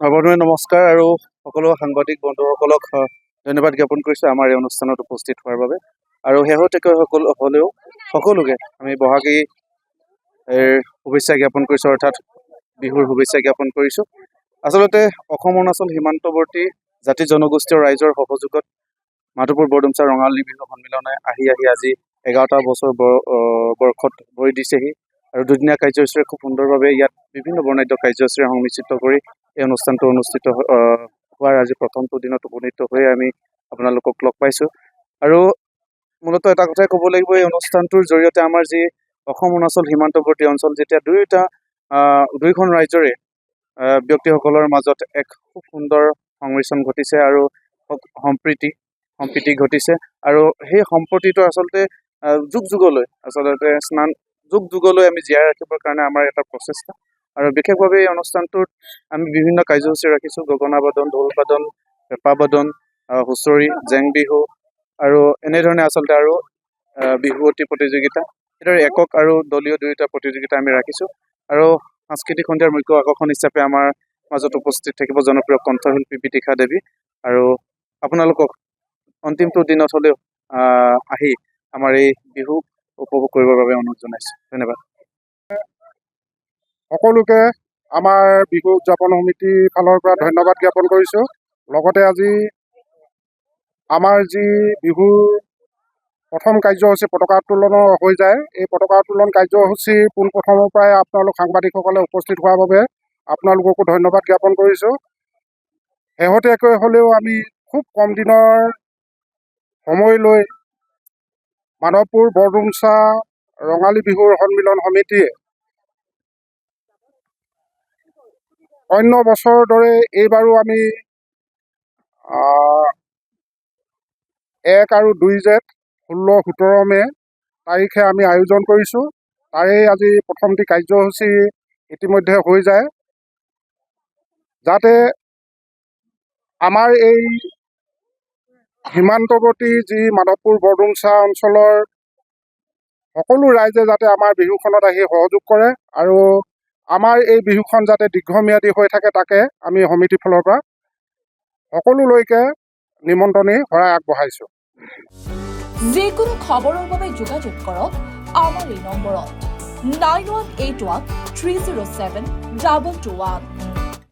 সৰ্বপ্ৰথমে নমস্কাৰ আৰু সকলো সাংবাদিক বন্ধুসকলক ধন্যবাদ জ্ঞাপন কৰিছোঁ আমাৰ এই অনুষ্ঠানত উপস্থিত হোৱাৰ বাবে। আৰু শেহতীয়াকৈ হ'লেও সকলোকে আমি বহাগী শুভেচ্ছা জ্ঞাপন কৰিছোঁ, অৰ্থাৎ বিহুৰ শুভেচ্ছা জ্ঞাপন কৰিছোঁ। আচলতে অসম অৰুণাচল সীমান্তৱৰ্তী জাতি জনগোষ্ঠীয় ৰাইজৰ সহযোগত মাধৱপুৰ বৰডুমচা ৰঙালী বিহু সন্মিলনে আহি আজি 11টা বছৰ বৰ্ষত ভৰি দিছেহি। আৰু দুদিনীয়া কাৰ্যসূচীৰে খুব সুন্দৰভাৱে ইয়াত বিভিন্ন বৰ্ণাঢ্য কাৰ্যসূচীৰে সংমিশ্ৰিত কৰি এই অনুষ্ঠানটো অনুষ্ঠিত হোৱাৰ আজি প্ৰথমটো দিনত উপনীত হৈ আমি আপোনালোকক লগ পাইছোঁ। আৰু মূলতঃ এটা কথাই ক'ব লাগিব, এই অনুষ্ঠানটোৰ জৰিয়তে আমাৰ যি অসম অৰুণাচল সীমান্তৱৰ্তী অঞ্চল, যেতিয়া দুয়োখন ৰাজ্যৰে ব্যক্তিসকলৰ মাজত এক খুব সুন্দৰ সংমিশ্ৰণ ঘটিছে আৰু সম্প্ৰীতি ঘটিছে। আৰু সেই সম্প্ৰীতিটো আচলতে যুগ যুগলৈ আমি জীয়াই ৰাখিবৰ কাৰণে আমাৰ এটা প্ৰচেষ্টা। আৰু বিশেষভাৱে এই অনুষ্ঠানটোত আমি বিভিন্ন কাৰ্যসূচী ৰাখিছোঁ: গগনা বাদন, ঢোল বাদন, পেঁপা বাদন, হুঁচৰি, জেং বিহু আৰু এনেধৰণে আচলতে আৰু বিহুৱতী প্ৰতিযোগিতা, এইদৰে একক আৰু দলীয় দুয়োটা প্ৰতিযোগিতা আমি ৰাখিছোঁ। আৰু সাংস্কৃতিক সন্ধিয়াৰ মুখ্য আকৰ্ষণ হিচাপে আমাৰ মাজত উপস্থিত থাকিব জনপ্ৰিয় কণ্ঠশিল্পী বিদিশা দেৱী। আৰু আপোনালোকক অন্তিমটো দিনত হ'লেও আহি আমাৰ এই বিহু উপভোগ কৰিবৰ বাবে অনুৰোধ জনাইছোঁ। ধন্যবাদ। সকলোকে আমাৰ বিহু উদযাপন সমিতিৰ ফালৰ পৰা ধন্যবাদ জ্ঞাপন কৰিছোঁ। লগতে আজি আমাৰ যি বিহুৰ প্ৰথম কাৰ্যসূচী পতাকা উত্তোলন হৈ যায়, এই পতাকা উত্তোলন কাৰ্যসূচী পোনপ্ৰথমৰ পৰাই আপোনালোক সাংবাদিকসকলে উপস্থিত হোৱাৰ বাবে আপোনালোককো ধন্যবাদ জ্ঞাপন কৰিছোঁ। শেহতীয়াকৈ হ'লেও আমি খুব কম দিনৰ সময় লৈ মাধৱপুৰ বৰডুমচা ৰঙালী বিহুৰ সন্মিলন সমিতিয়ে অন্য বছৰৰ দৰে এইবাৰো আমি 1 আৰু 2 জেঠ 16-17 মে তাৰিখে আমি আয়োজন কৰিছোঁ। তাৰেই আজি প্ৰথমটি কাৰ্যসূচী ইতিমধ্যে হৈ যায়, যাতে আমাৰ এই সীমান্তৱৰ্তী যি মাধৱপুৰ বৰডুমচা অঞ্চলৰ সকলো ৰাইজে যাতে আমাৰ বিহুখনত আহি সহযোগ কৰে আৰু আমাৰ এই বিহুখন যাতে দীৰ্ঘম্যাদী হৈ থাকে, তাকে আমি সমিতিৰ ফালৰ পৰা সকলোলৈকে নিমন্ত্ৰণী শৰাই আগবঢ়াইছোঁ। যিকোনো খবৰৰ বাবে যোগাযোগ কৰক আমাৰ এই নম্বৰত 9181 307 221।